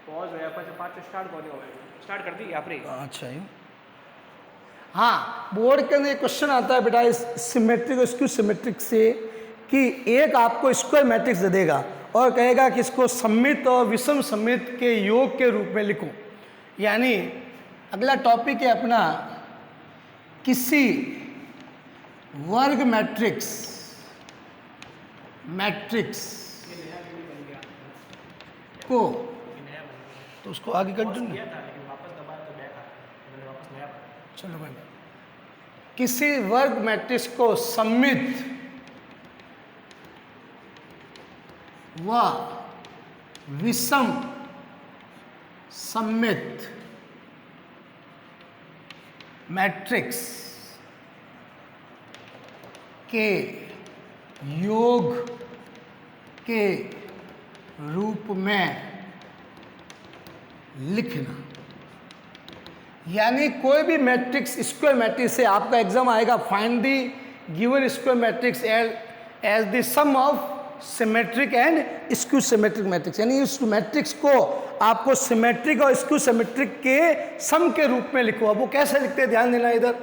Pause है 5 start कौन हो स्टार्ट कर दी आप रे। अच्छा यूँ। हाँ, बोर्ड के अंदर क्वेश्चन आता है बेटा इस सिमेट्रिक और स्क्यू सिमेट्रिक से कि एक आपको स्क्वायर मैट्रिक्स दे देगा और कहेगा कि इसको सममित और विषम सममित के योग के रूप में लिखो। यानी अगला टॉपिक है अपना किसी वर्ग मैट्रिक्स को, तो उसको आगे कंटिन्यू चलो भाई, किसी वर्ग मैट्रिक्स को सममित व विषम सममित मैट्रिक्स के योग के रूप में लिखना। यानी कोई भी मैट्रिक्स स्क्वायर मैट्रिक्स से आपका एग्जाम आएगा, find the given square matrix as the sum of symmetric and skew symmetric matrix. यानी इस मैट्रिक्स को आपको सिमेट्रिक और स्क्यू सिमेट्रिक के सम के रूप में लिखो। अब वो कैसे लिखते हैं ध्यान देना। इधर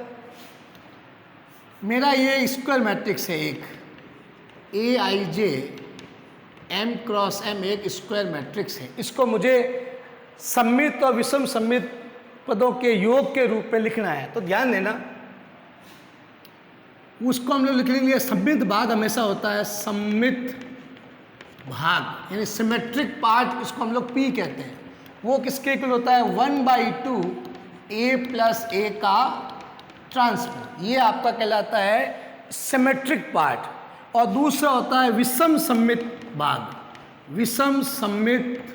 मेरा ये स्क्वायर मैट्रिक्स है एक AIJ M क्रॉस M एक स्क्वायर मैट्रिक्स है। इसको मुझे सममित और विषम सममित पदों के योग के रूप में लिखना है। तो ध्यान देना, उसको हम लोग लिख लेंगे सममित भाग हमेशा होता है सममित भाग, यानी सिमेट्रिक पार्ट, इसको हम लोग P कहते हैं। वो किसके इक्वल होता है 1/2 A प्लस A का ट्रांसपोज। ये आपका कहलाता है सिमेट्रिक पार्ट। और दूसरा होता है विषम सममित भाग, विषम सममित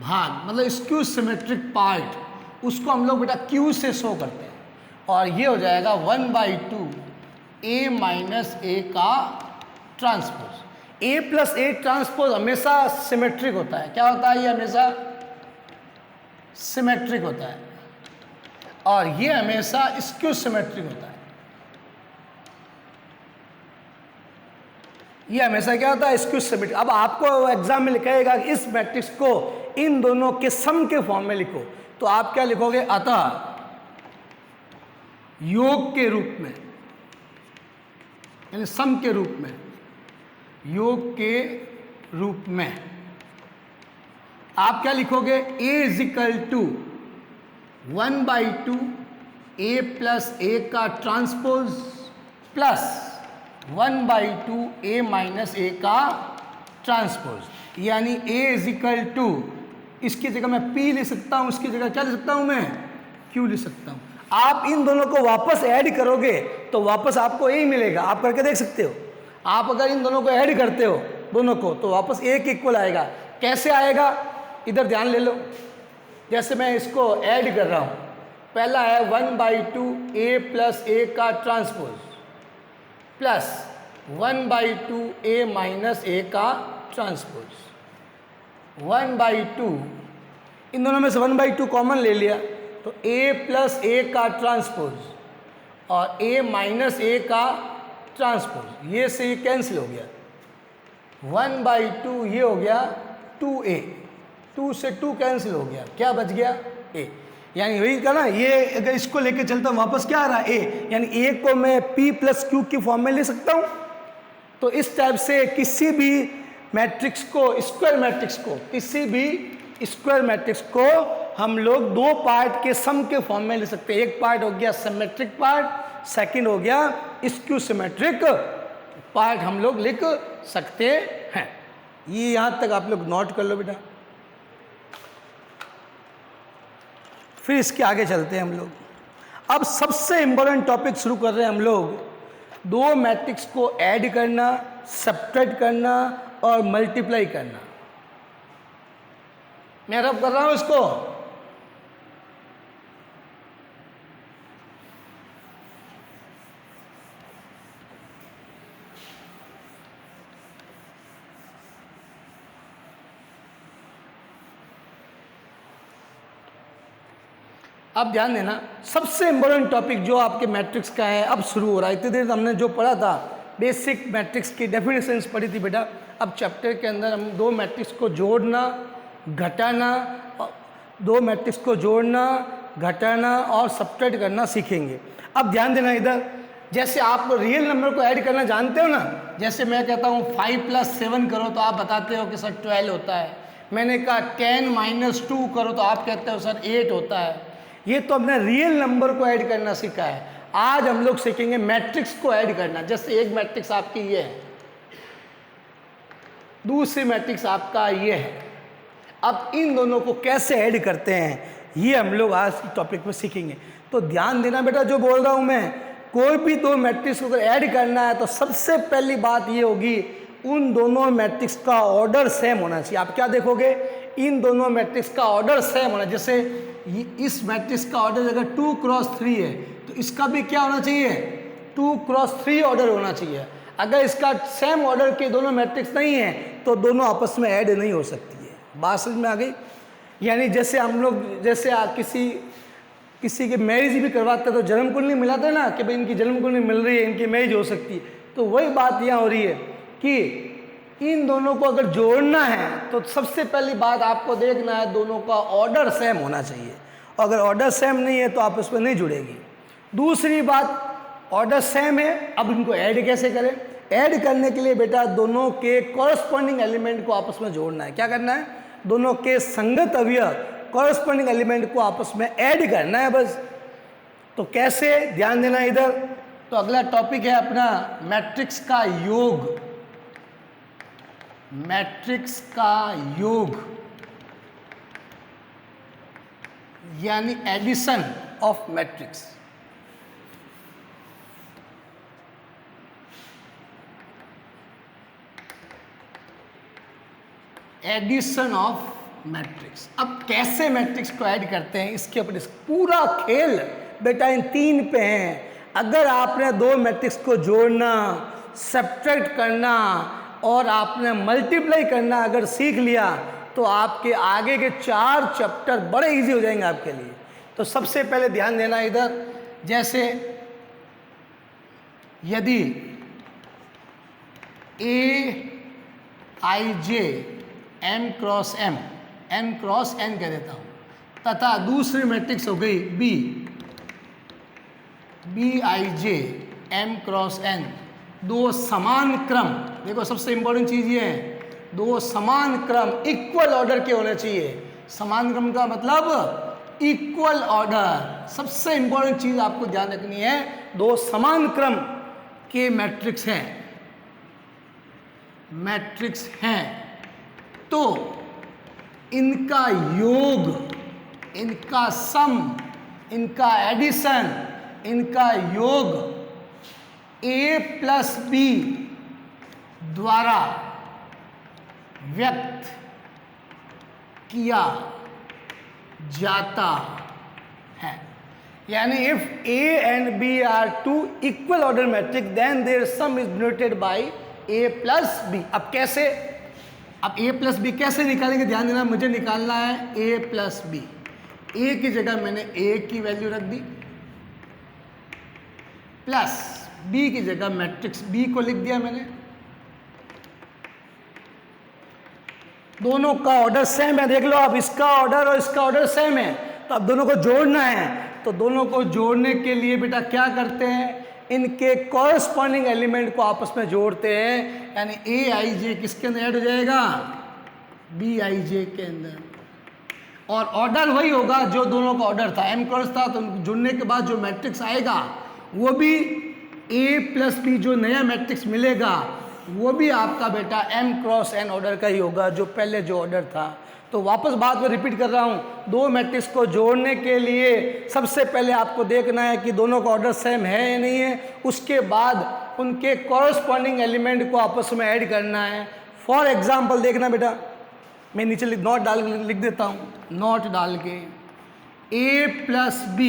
भाग मतलब स्क्यू सिमेट्रिक पार्ट, उसको हम लोग बेटा Q से शो करते हैं। और ये हो जाएगा 1/2 A माइनस A का transpose. A plus A transpose हमेशा सिमेट्रिक होता है। क्या होता है? ये हमेशा सिमेट्रिक होता है और ये हमेशा स्क्यू सिमेट्रिक होता है। ये हमेशा क्या होता है? Skew symmetric. अब आपको एग्जाम में लिखाएगा कि इस मैट्रिक्स को इन दोनों के सम के फॉर्म में लिखो, तो आप क्या लिखोगे? अतः योग के रूप में, यानी सम के रूप में, योग के रूप में आप क्या लिखोगे? A is equal to 1/2 A plus A का transpose plus 1/2 A minus A का ट्रांसपोज। यानी A इज इक्वल टू, इसकी जगह मैं P लिख सकता हूँ, इसकी जगह क्या लिख सकता हूँ मैं? Q लिख सकता हूँ। आप इन दोनों को वापस ऐड करोगे तो वापस आपको A ही मिलेगा। आप करके देख सकते हो। आप अगर इन दोनों को ऐड करते हो दोनों को तो वापस A के इक्वल आएगा। कैसे आएगा? इधर ध्यान ले लो। जैसे मैं इसको ऐड कर रहा हूँ, पहला है 1/2 A प्लस A का transpose plus 1/2 A minus A का ट्रांसपोज। 1/2, इन दोनों में से 1/2 कॉमन ले लिया तो A प्लस A का ट्रांसपोज और A माइनस A का ट्रांसपोज, ये से ये कैंसिल हो गया। 1/2 ये हो गया 2A, 2 से 2 कैंसिल हो गया, क्या बच गया? A। यानी वही का ना, ये अगर इसको लेके चलता हूँ वापस क्या आ रहा है? A। यानी A को मैं P प्लस Q की फॉर्म में ले सकता हूँ। तो इस टाइप से किसी भी मैट्रिक्स को, स्क्वायर मैट्रिक्स को, किसी भी स्क्वायर मैट्रिक्स को हम लोग दो पार्ट के सम के फॉर्म में ले सकते हैं। एक पार्ट हो गया सिमेट्रिक पार्ट, सेकंड हो गया स्क्यू सिमेट्रिक पार्ट हम लोग लिख सकते हैं। ये यहाँ तक आप लोग नोट कर लो बेटा। फिर इसके आगे चलते हैं हम लोग। अब सबसे इम्पोर्टेंट टॉपिक शुरू कर रहे हैं हम लोग, दो मैट्रिक्स को ऐड करना, सब्ट्रैक्ट करना और मल्टीप्लाई करना। मैं रब कर रहा हूं इसको। अब ध्यान देना, सबसे इंपॉर्टेंट टॉपिक जो आपके मैट्रिक्स का है अब शुरू हो रहा है। इतनी देर हमने जो पढ़ा था बेसिक मैट्रिक्स की डेफिनेशंस पढ़ी थी बेटा। अब चैप्टर के अंदर हम दो मैट्रिक्स को जोड़ना घटाना, दो मैट्रिक्स को जोड़ना, घटाना और सब्ट्रैक्ट करना सीखेंगे। अब ध्यान देना इधर, जैसे आप रियल नंबर को ऐड करना जानते हो ना, जैसे मैं कहता हूँ 5 + 7 करो तो आप बताते हो कि सर 12 होता है। मैंने कहा 10 - 2 करो तो आप कहते हो सर 8 होता है। ये तो हमने रियल नंबर को ऐड करना सीखा है। आज हम लोग सीखेंगे मैट्रिक्स को ऐड करना। जैसे एक मैट्रिक्स आपकी ये है, दूसरी मैट्रिक्स आपका ये है। अब इन दोनों को कैसे ऐड करते हैं ये हम लोग आज इस टॉपिक में सीखेंगे। तो ध्यान देना बेटा, जो बोल रहा हूँ मैं, कोई भी दो मैट्रिक्स को अगर ऐड करना है तो सबसे पहली बात ये होगी, उन दोनों मैट्रिक्स का ऑर्डर सेम होना चाहिए। आप क्या देखोगे, इन दोनों मैट्रिक्स का ऑर्डर सेम होना। जैसे इस मैट्रिक्स का ऑर्डर अगर 2 × 3 है तो इसका भी क्या होना चाहिए, 2 × 3 ऑर्डर होना चाहिए। अगर इसका सेम ऑर्डर के दोनों मैट्रिक्स नहीं है तो दोनों आपस में ऐड नहीं हो सकती है। बात समझ में आ गई? यानी जैसे हम लोग, जैसे किसी के मैरिज भी करवाते हैं तो जन्म कुंडली मिलाते हैं ना कि भाई इनकी जन्म कुंडली मिल रही है, इनकी मैरिज हो सकती है। तो वही बात यहाँ हो रही है कि इन दोनों को अगर जोड़ना है तो सबसे पहली बात आपको देखना है दोनों का ऑर्डर सेम होना चाहिए। अगर ऑर्डर सेम नहीं है तो आपस में नहीं जुड़ेगी। दूसरी बात, ऑर्डर सेम है, अब इनको ऐड कैसे करें? ऐड करने के लिए बेटा दोनों के कॉरस्पॉन्डिंग एलिमेंट को आपस में जोड़ना है। क्या करना है? दोनों के संगत अवयव कॉरस्पॉन्डिंग एलिमेंट को आपस में ऐड करना है बस। तो कैसे, ध्यान देना इधर। तो अगला टॉपिक है अपना मैट्रिक्स का योग। मैट्रिक्स का योग यानी addition of matrix. Addition of matrix. अब कैसे मैट्रिक्स को ऐड करते हैं इसके ऊपर पूरा खेल बेटा इन 3 पे है। अगर आपने दो मैट्रिक्स को जोड़ना, सब्ट्रैक्ट करना और आपने मल्टीप्लाई करना अगर सीख लिया तो आपके आगे के 4 चैप्टर बड़े इजी हो जाएंगे आपके लिए। तो सबसे पहले ध्यान देना इधर, जैसे यदि Aij m × m, m × n कह देता हूँ, तथा दूसरी मैट्रिक्स हो गई Bij m × n, दो समान क्रम। देखो सबसे इंपॉर्टेंट चीज़ ये है, दो समान क्रम इक्वल ऑर्डर के होने चाहिए। समान क्रम का मतलब इक्वल ऑर्डर। सबसे इंपॉर्टेंट चीज़ आपको ध्यान रखनी है, दो समान क्रम के मैट्रिक्स हैं तो इनका योग, इनका सम, इनका एडिशन, इनका योग a + b द्वारा व्यक्त किया जाता है। यानी if a and b are two equal order matrix then their sum is denoted by a + b। अब कैसे, अब a + b कैसे निकालेंगे? ध्यान देना, मुझे निकालना है a + b। a की जगह मैंने a की वैल्यू रख दी, प्लस b की जगह मैट्रिक्स b को लिख दिया मैंने। दोनों का ऑर्डर सेम है, देख लो अब, इसका ऑर्डर और इसका ऑर्डर सेम है। तो अब दोनों को जोड़ना है, तो दोनों को जोड़ने के लिए बेटा क्या करते हैं, इनके कॉरस्पॉन्डिंग एलिमेंट को आपस में जोड़ते हैं। यानी Aij किसके अंदर ऐड हो जाएगा, Bij के अंदर, और ऑर्डर वही होगा जो दोनों का ऑर्डर था, m क्रॉस था। तो जुड़ने के बाद जो मैट्रिक्स आएगा वो भी a + b, जो नया मैट्रिक्स मिलेगा वो भी आपका बेटा m × n ऑर्डर का ही होगा जो पहले जो ऑर्डर था। तो वापस बात में रिपीट कर रहा हूँ, दो मैट्रिक्स को जोड़ने के लिए सबसे पहले आपको देखना है कि दोनों का ऑर्डर सेम है या नहीं है। उसके बाद उनके कॉरस्पॉन्डिंग एलिमेंट को आपस में ऐड करना है। फॉर एग्जाम्पल देखना बेटा, मैं नीचे नोट डाल के लिख देता हूँ, नोट डाल के a + b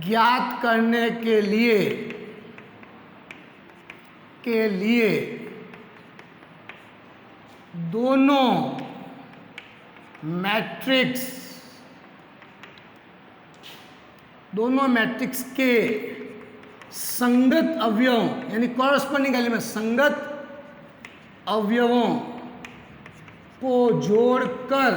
ज्ञात करने के लिए दोनों मैट्रिक्स के संगत अवयवों यानी कॉरस्पॉन्डिंग एलिमेंट, संगत अवयवों को जोड़कर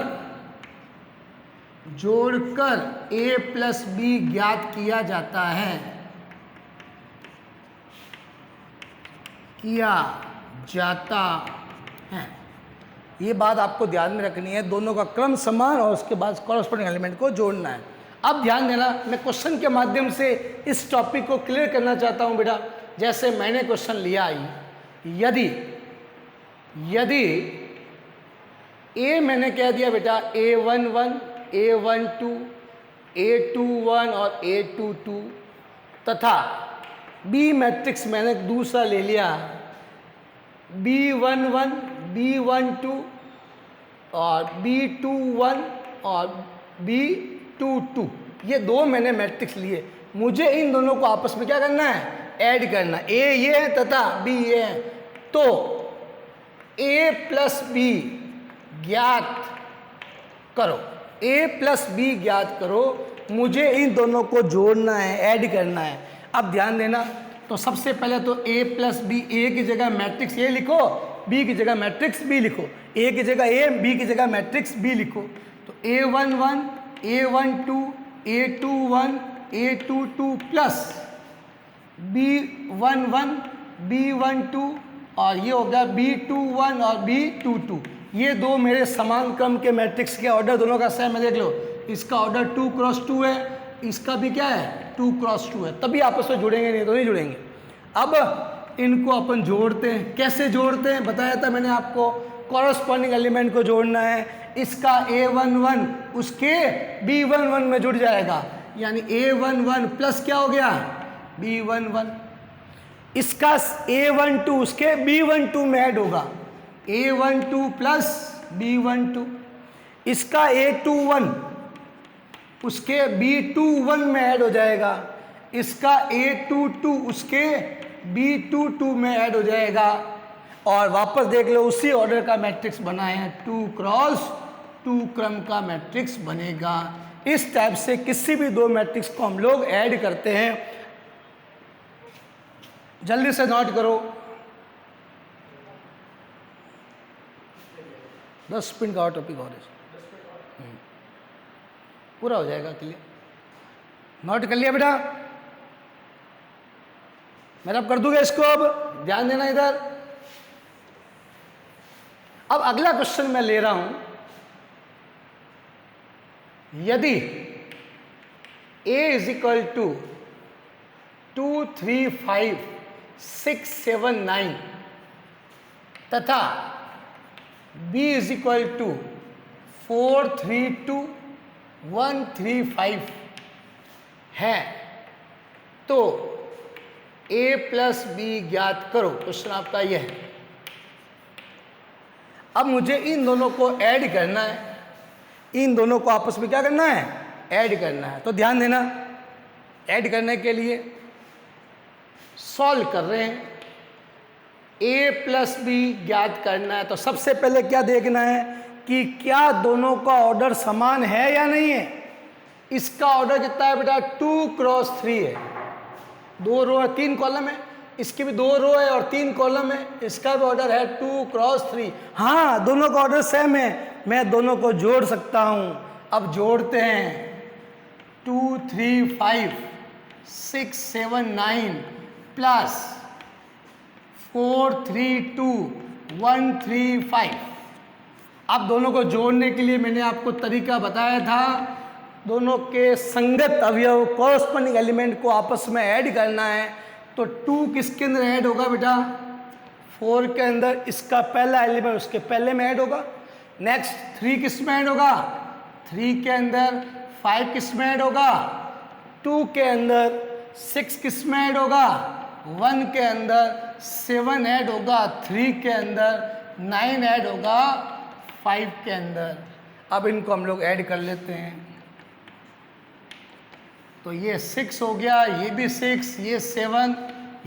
a प्लस बी ज्ञात किया जाता है, ये बात आपको ध्यान में रखनी है। दोनों का क्रम समान और उसके बाद कॉरस्पॉन्डिंग एलिमेंट को जोड़ना है। अब ध्यान देना, मैं क्वेश्चन के माध्यम से इस टॉपिक को क्लियर करना चाहता हूं बेटा। जैसे मैंने क्वेश्चन लिया, यदि ए मैंने कह दिया बेटा A11, A12, A21 और A22 तथा बी मैट्रिक्स मैंने दूसरा ले लिया B11, B12 और B21 और B22, ये दो मैंने मैट्रिक्स लिए। मुझे इन दोनों को आपस में क्या करना है? ऐड करना। ए ये है तथा बी ये है, तो A प्लस बी ज्ञात करो, A प्लस बी ज्ञात करो। मुझे इन दोनों को जोड़ना है, ऐड करना है। अब ध्यान देना, तो सबसे पहले तो A प्लस बी, ए की जगह मैट्रिक्स ए लिखो, बी की जगह मैट्रिक्स बी लिखो, ए की जगह ए, बी की जगह मैट्रिक्स बी लिखो। तो A11, A12, A21, A22 plus B11, B12 और ये हो गया B21 और B22। ये दो मेरे समान क्रम के मैट्रिक्स के ऑर्डर दोनों का सेम है। देख लो, इसका ऑर्डर 2 क्रॉस 2 है, इसका भी क्या है 2 क्रॉस 2 है, तभी आपस में जुड़ेंगे, नहीं तो नहीं जुड़ेंगे। अब इनको अपन जोड़ते हैं। कैसे जोड़ते हैं बताया था मैंने आपको, कॉरस्पॉन्डिंग एलिमेंट को जोड़ना है। इसका A11 उसके B11 में जुड़ जाएगा, यानी A11 प्लस क्या हो गया B11। इसका A12 उसके B12 में ऐड होगा, A12 प्लस B12। इसका A21 उसके B21 में ऐड हो जाएगा, इसका A22 उसके B22 में ऐड हो जाएगा। और वापस देख लो, उसी ऑर्डर का मैट्रिक्स बना है, 2 क्रॉस 2 क्रम का मैट्रिक्स बनेगा। इस टाइप से किसी भी दो मैट्रिक्स को हम लोग ऐड करते हैं। जल्दी से नोट करो, 10 मिनट का टॉपिक और पूरा हो जाएगा। क्लियर? नोट कर लिया बेटा? मैं अब कर दूंगा इसको, अब ध्यान देना इधर। अब अगला क्वेश्चन मैं ले रहा हूं, यदि A इज इक्वल टू 2, 3, 5, 6, 7, 9 तथा B इज इक्वल टू 4, 3, 2, 1, 3, 5 है, तो A प्लस बी ज्ञात करो। क्वेश्चन आपका यह है। अब मुझे इन दोनों को ऐड करना है, इन दोनों को आपस में क्या करना है? ऐड करना है। तो ध्यान देना, ऐड करने के लिए सॉल्व कर रहे हैं, A प्लस बी ज्ञात करना है। तो सबसे पहले क्या देखना है कि क्या दोनों का ऑर्डर समान है या नहीं है। इसका ऑर्डर कितना है बेटा? 2 क्रॉस 3 है, 2 रो है 3 कॉलम है, इसकी भी 2 रो है और 3 कॉलम है, इसका भी ऑर्डर है 2 क्रॉस 3। हाँ, दोनों का ऑर्डर सेम है, मैं दोनों को जोड़ सकता हूं। अब जोड़ते हैं, 2, 3, 5, 6, 7, 9 प्लस 4, 3, 2, 1, 3, 5। अब दोनों को जोड़ने के लिए मैंने आपको तरीका बताया था, दोनों के संगत अवयव कॉरस्पॉन्डिंग एलिमेंट को आपस में ऐड करना है। तो 2 किसके अंदर ऐड होगा बेटा? 4 के अंदर, इसका पहला एलिमेंट उसके पहले में ऐड होगा। नेक्स्ट 3 किस में ऐड होगा? 3 के अंदर। 5 किस में ऐड होगा? 2 के अंदर। 6 किस में ऐड होगा? 1 के अंदर। 7 ऐड होगा 3 के अंदर। 9 ऐड होगा 5 के अंदर। अब इनको हम लोग ऐड कर लेते हैं, तो ये 6 हो गया, ये भी 6, ये 7,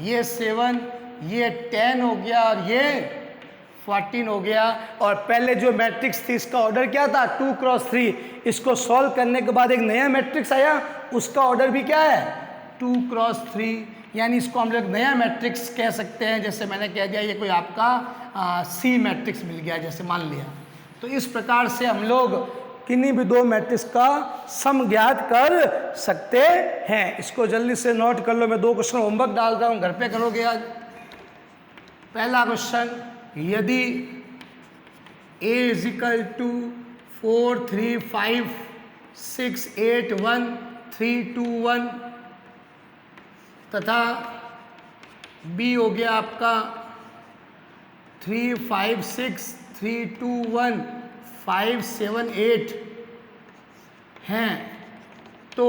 ये 7, ये 10 हो गया और ये 14 हो गया। और पहले जो मैट्रिक्स थी इसका ऑर्डर क्या था? 2 क्रॉस 3। इसको सॉल्व करने के बाद एक नया मैट्रिक्स आया, उसका ऑर्डर भी क्या है? 2 क्रॉस 3। यानी इसको हम लोग नया मैट्रिक्स कह सकते हैं। जैसे मैंने कह दिया, ये कोई आपका सी मैट्रिक्स मिल गया, जैसे मान लिया। तो तो इस प्रकार से हम लोग किन्हीं भी दो मैट्रिक्स का सम ज्ञात कर सकते हैं। इसको जल्दी से नोट कर लो, मैं 2 क्वेश्चन होमवर्क डाल रहा हूँ, घर पे करोगे आज। पहला क्वेश्चन, यदि a इज इक्वल टू 4 3 5 6 8 1 3 2 1 तथा b हो गया आपका 3 5 6 3 2 1 5 7 8 हैं, तो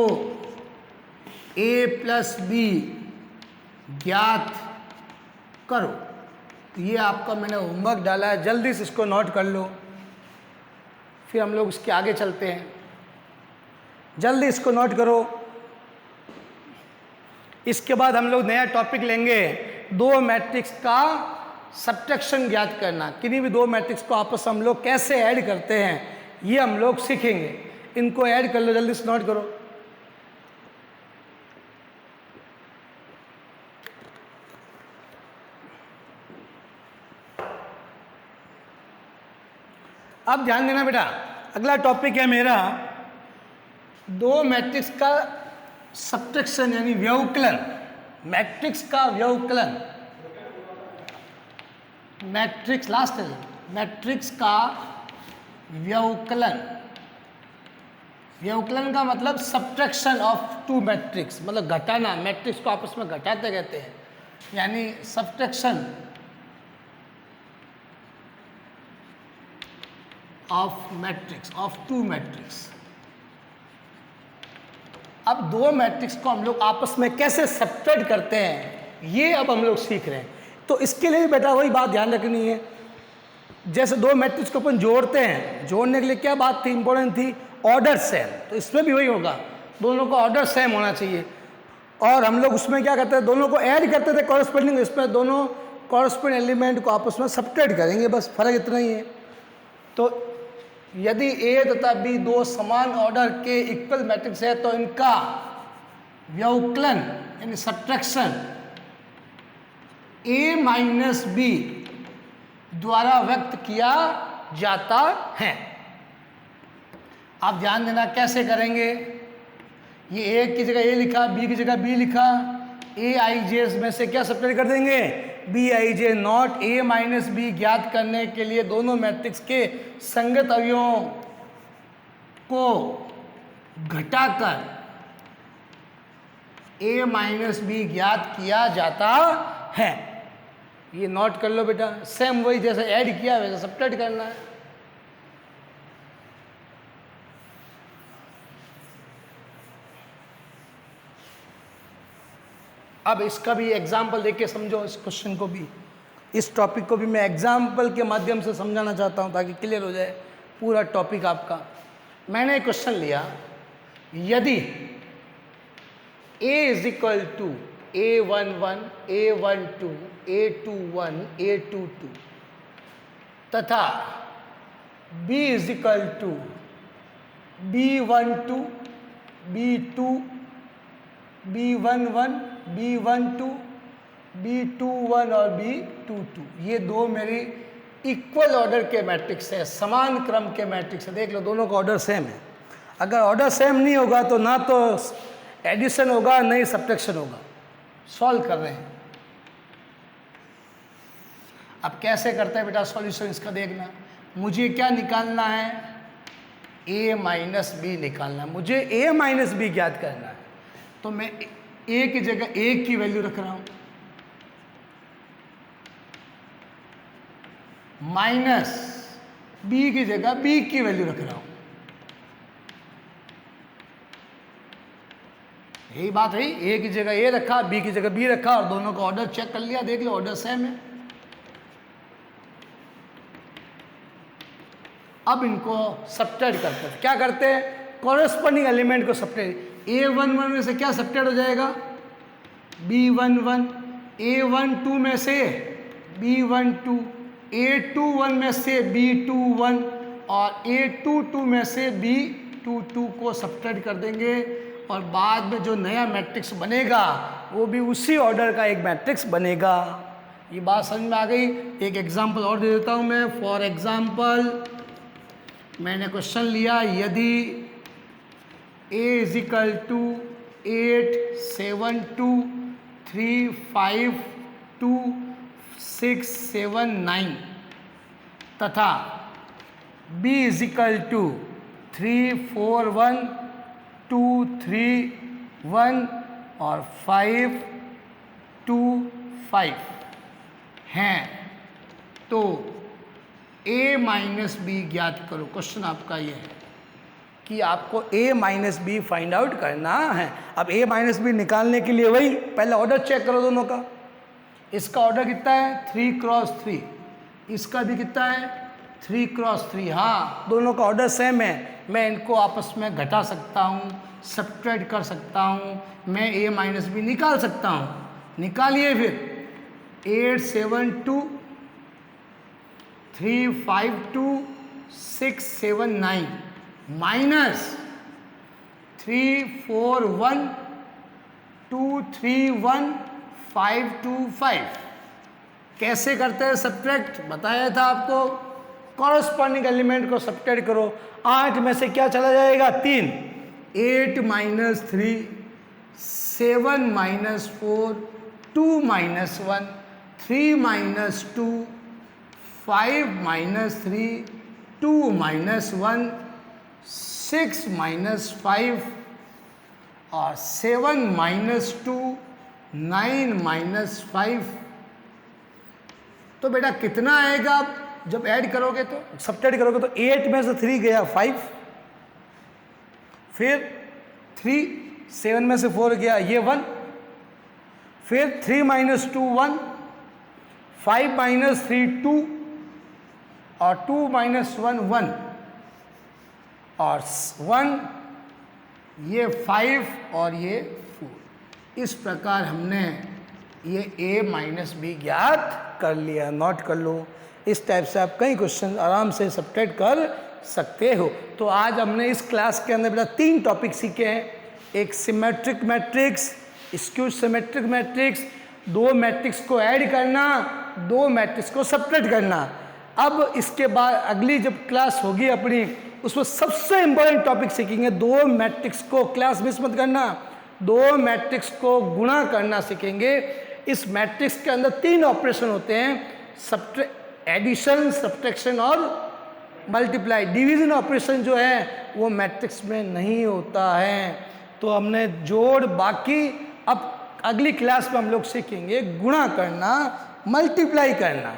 a प्लस b ज्ञात करो। तो ये आपका मैंने होमवर्क डाला है, जल्दी से इसको नोट कर लो, फिर हम लोग इसके आगे चलते हैं। जल्दी इसको नोट करो। इसके बाद हम लोग नया टॉपिक लेंगे, दो मैट्रिक्स का सब्ट्रैक्शन ज्ञात करना। किन्हीं भी दो मैट्रिक्स को आपस में हम लोग कैसे ऐड करते हैं, ये हम लोग सीखेंगे। इनको ऐड कर लो, जल्दी से नोट करो। अब ध्यान देना बेटा, अगला टॉपिक है मेरा दो मैट्रिक्स का सब्ट्रैक्शन यानी व्यवकलन। मैट्रिक्स का व्यवकलन, मैट्रिक्स लास्ट है, मैट्रिक्स का व्यवकलन। व्यवकलन का मतलब सब्ट्रैक्शन ऑफ टू मैट्रिक्स, मतलब घटाना, मैट्रिक्स को आपस में घटाते रहते हैं, यानी subtraction of matrix, of two matrix. अब दो मैट्रिक्स को हम लोग आपस में कैसे सब्ट्रैक्ट करते हैं, ये अब हम लोग सीख रहे हैं। तो इसके लिए भी बेटा वही बात ध्यान रखनी है, जैसे दो मैट्रिक्स को अपन जोड़ते हैं, जोड़ने के लिए क्या बात थी, इंपॉर्टेंट थी, ऑर्डर सेम। तो इसमें भी वही होगा, दोनों का ऑर्डर सेम होना चाहिए। और हम लोग उसमें क्या करते हैं, दोनों को ऐड करते थे कॉरस्पॉन्डिंग, इसमें दोनों कॉरस्पॉन्डिंग एलिमेंट को आपस में सब्ट्रैक्ट करेंगे, बस फर्क इतना ही है। तो यदि ए तथा बी दो समान ऑर्डर के इक्वल मैट्रिक्स है, तो इनका व्यवकलन यानी सब्ट्रैक्शन ए माइनस बी द्वारा व्यक्त किया जाता है। आप ध्यान देना कैसे करेंगे, ये ए की जगह ए लिखा, बी की जगह बी लिखा, ए आई जे में से क्या सब्ट्रैक्ट कर देंगे, B I J not. A minus B ज्ञात करने के लिए दोनों मैट्रिक्स के संगत अवयवों को घटाकर ए माइनस बी ज्ञात किया जाता है। ये नोट कर लो बेटा, सेम वही जैसे ऐड किया वैसे सब्ट्रैक्ट करना है। अब इसका भी एग्जाम्पल देके समझो, इस क्वेश्चन को भी, इस टॉपिक को भी मैं एग्जाम्पल के माध्यम से समझाना चाहता हूँ ताकि क्लियर हो जाए पूरा टॉपिक आपका। मैंने एक क्वेश्चन लिया, यदि a is equal to a11 a12 a21 a22 तथा b is equal to b12 b2 b11 b12 b21 और b22, ये दो मेरी इक्वल ऑर्डर के मैट्रिक्स है, समान क्रम के मैट्रिक्स है। देख लो दोनों का ऑर्डर सेम है। अगर ऑर्डर सेम नहीं होगा तो ना तो एडिशन होगा ना ही सब्ट्रैक्शन होगा। सॉल्व कर रहे हैं। अब कैसे करते हैं बेटा सॉल्यूशन, इसका देखना। मुझे क्या निकालना है, a माइनस बी निकालना है। मुझे a माइनस बी ज्ञात करना है, तो मैं a की जगह a की वैल्यू रख रहा हूं, माइनस b की जगह b की वैल्यू रख रहा हूं। यही बात है, a की जगह a रखा, b की जगह b रखा और दोनों का ऑर्डर चेक कर लिया, देख लो ऑर्डर सेम है। अब इनको सब्ट्रैक्ट करते हैं। क्या करते हैं, कॉरेस्पॉन्डिंग एलिमेंट को सब्ट्रैक्ट। a11 में से क्या सब्ट्रैक्ट हो जाएगा, b11, a12 में से b12, a21 में से b21 और a22 में से b22 को सब्ट्रैक्ट कर देंगे और बाद में जो नया मैट्रिक्स बनेगा वो भी उसी ऑर्डर का एक मैट्रिक्स बनेगा। ये बात समझ में आ गई। एक एग्जांपल और दे देता हूँ मैं। फॉर एग्जांपल मैंने क्वेश्चन लिया, यदि a इज इक्वल टू 8 7 2 3 5 2 6 7 9 तथा b इज इक्वल टू 3 4 1 2 3 1 और 5 2 5 हैं, तो a माइनस बी ज्ञात करो। क्वेश्चन आपका ये है कि आपको a minus B find out करना है। अब a माइनस बी निकालने के लिए वही पहले ऑर्डर चेक करो दोनों का। इसका ऑर्डर कितना है 3 क्रॉस 3, इसका भी कितना है 3 क्रॉस 3। हाँ, दोनों का ऑर्डर सेम है। मैं इनको आपस में घटा सकता हूँ, सब्ट्रैक्ट कर सकता हूँ, मैं a माइनस बी निकाल सकता हूँ। निकालिए फिर। 8 7 2 3 5 2 6 7 9 माइनस 3 4 1 2 3 1 5 2 5। कैसे करते हैं सब्ट्रैक्ट, बताया था आपको। कॉरस्पॉन्डिंग एलिमेंट को सब्ट्रैक्ट करो। 8 में से क्या चला जाएगा 3, 8 minus 3 7 minus 4 2 minus 1 3 minus 2 5 minus 3 2 minus 1 6 minus 5 और 7 माइनस 2 9 माइनस 5। तो बेटा कितना आएगा जब ऐड करोगे, तो सब्ट्रैक्ट करोगे तो 8 में से 3 गया 5, फिर 3 7 में से 4 गया ये 1, फिर 3 माइनस 2 1, 5 माइनस 3 2 और 2 माइनस 1 1 और 1 ये 5 और ये 4। इस प्रकार हमने ये a माइनस बी ज्ञात कर लिया। नोट कर लो। इस टाइप से आप कई क्वेश्चन आराम से सब्ट्रैक्ट कर सकते हो। तो आज हमने इस क्लास के अंदर बेटा 3 टॉपिक सीखे हैं। एक symmetric matrix, skew symmetric matrix, 2 matrix को ऐड करना, 2 मैट्रिक्स को सब्ट्रैक्ट करना। अब इसके बाद अगली जब क्लास होगी अपनी, उसमें सबसे इंपॉर्टेंट टॉपिक सीखेंगे 2 मैट्रिक्स को, क्लास मिस मत करना, 2 मैट्रिक्स को गुणा करना सीखेंगे। इस मैट्रिक्स के अंदर 3 ऑपरेशन होते हैं, एडिशन, सब्ट्रैक्शन और मल्टीप्लाई। डिवीजन ऑपरेशन जो है वो मैट्रिक्स में नहीं होता है। तो हमने जोड़, बाकी अब अगली क्लास में हम लोग सीखेंगे गुणा करना, मल्टीप्लाई करना।